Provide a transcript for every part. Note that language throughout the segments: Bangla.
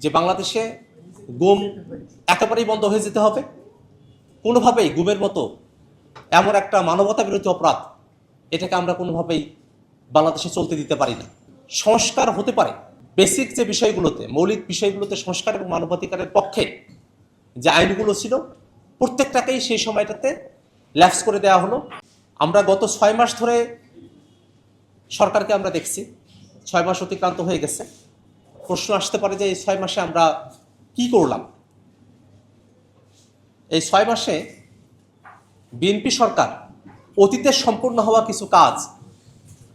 যে বাংলাদেশে গুম একেবারেই বন্ধ হয়ে যেতে হবে। কোনোভাবেই গুমের মতো এমন একটা মানবতা বিরোধী অপরাধ, এটাকে আমরা কোনোভাবেই বাংলাদেশে চলতে দিতে পারি না। সংস্কার হতে পারে বেসিক যে বিষয়গুলোতে, মৌলিক বিষয়গুলোতে সংস্কার এবং মানবাধিকারের পক্ষে যে আইনগুলো ছিল প্রত্যেকটাকেই সেই সময়টাতে ল্যাপস করে দেওয়া হলো। আমরা গত 6 মাস ধরে সরকারকে আমরা দেখছি, 6 মাস অতিক্রান্ত হয়ে গেছে। প্রশ্ন আসতে পারে যে এই 6 মাসে আমরা কি করলাম। এই 6 মাসে বিএনপি সরকার অতীতে সম্পূর্ণ হওয়া কিছু কাজ,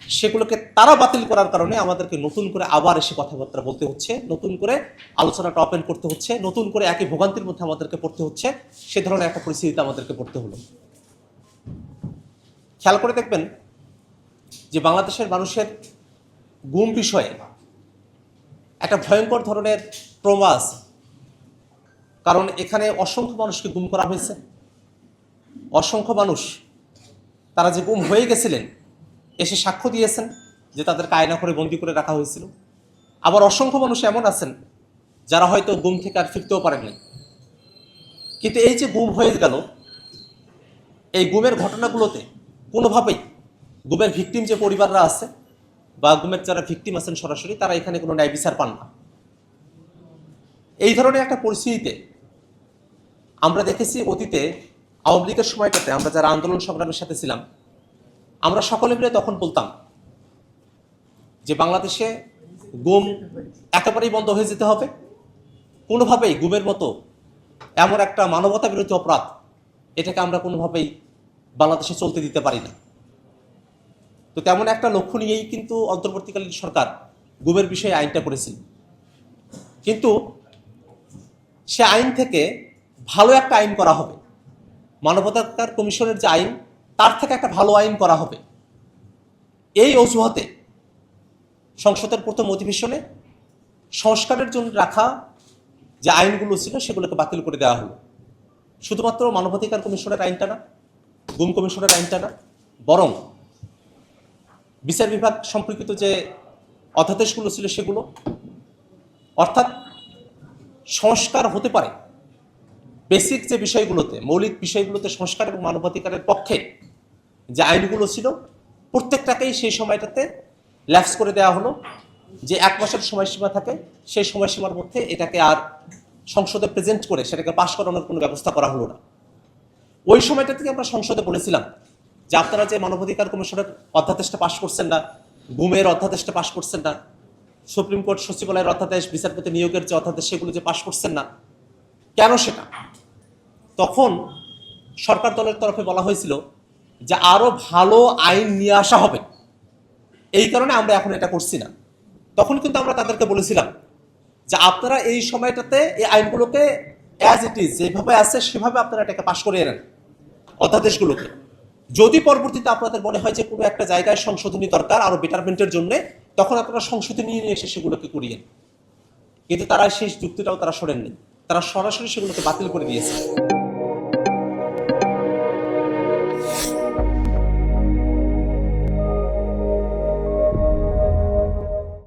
সেগুলোকে তারা বাতিল করার কারণে আমাদেরকে নতুন করে আবার এসে কথাবার্তা বলতে হচ্ছে, নতুন করে আলোচনাটা ওপেন করতে হচ্ছে, নতুন করে একই ভোগান্তির মধ্যে আমাদেরকে পড়তে হচ্ছে। সে ধরনের একটা পরিস্থিতিতে আমাদেরকে পড়তে হলো। খেয়াল করে দেখবেন যে বাংলাদেশের মানুষের গুম বিষয়ে একটা ভয়ঙ্কর ধরনের প্রমাস, কারণ এখানে অসংখ্য মানুষকে গুম করা হয়েছে। অসংখ্য মানুষ তারা যে গুম হয়ে গেছিলেন এসে সাক্ষ্য দিয়েছেন যে তাদেরকে আয়না করে বন্দি করে রাখা হয়েছিল। আবার অসংখ্য মানুষ এমন আছেন যারা হয়তো গুম থেকে আর ফিরতেও পারেননি। কিন্তু এই যে গুম হয়ে গেল, এই গুমের ঘটনাগুলোতে কোনোভাবেই গুমের ভিকটিম যে পরিবাররা আছে বা গুমের যারা ভিকটিম আছেন সরাসরি, তারা এখানে কোনো ন্যায় বিচার পান না। এই ধরনের একটা পরিস্থিতিতে আমরা দেখেছি অতীতে আওয়ামী লীগের সময়টাতে আমরা যারা আন্দোলন সংগ্রামের সাথে ছিলাম, আমরা সকলে মিলে তখন বলতাম যে বাংলাদেশে গুম একেবারেই বন্ধ হয়ে যেতে হবে। কোনোভাবেই গুমের মতো এমন একটা মানবতা বিরোধী অপরাধ, এটাকে আমরা কোনোভাবেই বাংলাদেশে চলতে দিতে পারি না। তো তেমন একটা লক্ষ্য নিয়েই কিন্তু অন্তর্বর্তীকালীন সরকার গুমের বিষয়ে আইনটা করেছিল। কিন্তু সে আইন থেকে ভালো একটা আইন করা হবে, মানবাধিকার কমিশনের যে আইন, তার থেকে একটা ভালো আইন করা হবে। এই অজুহাতে সংসদের প্রথম অধিবেশনে সংস্কারের জন্য রাখা যে আইনগুলো ছিল সেগুলোকে বাতিল করে দেওয়া হলো। শুধুমাত্র মানবাধিকার কমিশনের আইনটা না, গুম কমিশনের আইনটা না, বরং বিচার বিভাগ সম্পর্কিত যে অধ্যাদেশগুলো ছিল সেগুলো। অর্থাৎ সংস্কার হতে পারে বেসিক যে বিষয়গুলোতে, মৌলিক বিষয়গুলোতে সংস্কার এবং মানবাধিকারের পক্ষে যে আইনগুলো ছিল প্রত্যেকটাকেই সেই সময়টাতে ল্যাপস করে দেওয়া হলো। যে 1 মাসের সময়সীমা থাকে, সেই সময়সীমার মধ্যে এটাকে আর সংসদে প্রেজেন্ট করে সেটাকে পাশ করানোর কোনো ব্যবস্থা করা হলো না। ওই সময়টা থেকে আমরা সংসদে বলেছিলাম যে আপনারা যে মানবাধিকার কমিশনের অধ্যাদেশটা পাশ করছেন না, গুমের অধ্যাদেশটা পাশ করছেন না, সুপ্রিম কোর্ট সচিবালয়ের অধ্যাদেশ, বিচারপতি নিয়োগের যে অধ্যাদেশ, সেগুলো যে পাশ করছেন না কেন, সেটা তখন সরকার দলের তরফে বলা হয়েছিল যে আরো ভালো আইন নিয়ে আসা হবে, এই কারণে আমরা এখন এটা করছি না। তখন কিন্তু আমরা তাদেরকে বলেছিলাম যে আপনারা এই সময়টাতে এই আইনগুলোকে অ্যাজ ইট ইজ, যেভাবে আছে সেভাবে আপনারা এটাকে পাশ করে নেন অধ্যাদেশগুলোকে। যদি পরবর্তীতে আপনাদের মনে হয় যে কোনো একটা জায়গায় সংশোধনী দরকার আরো বেটারমেন্টের জন্য, তখন আপনারা সংশোধনী নিয়ে এসে সেগুলোকে করিয়েন। কিন্তু তারা সেই যুক্তিটাও তারা শোনেননি, তারা সরাসরি সেগুলোকে বাতিল করে দিয়েছে।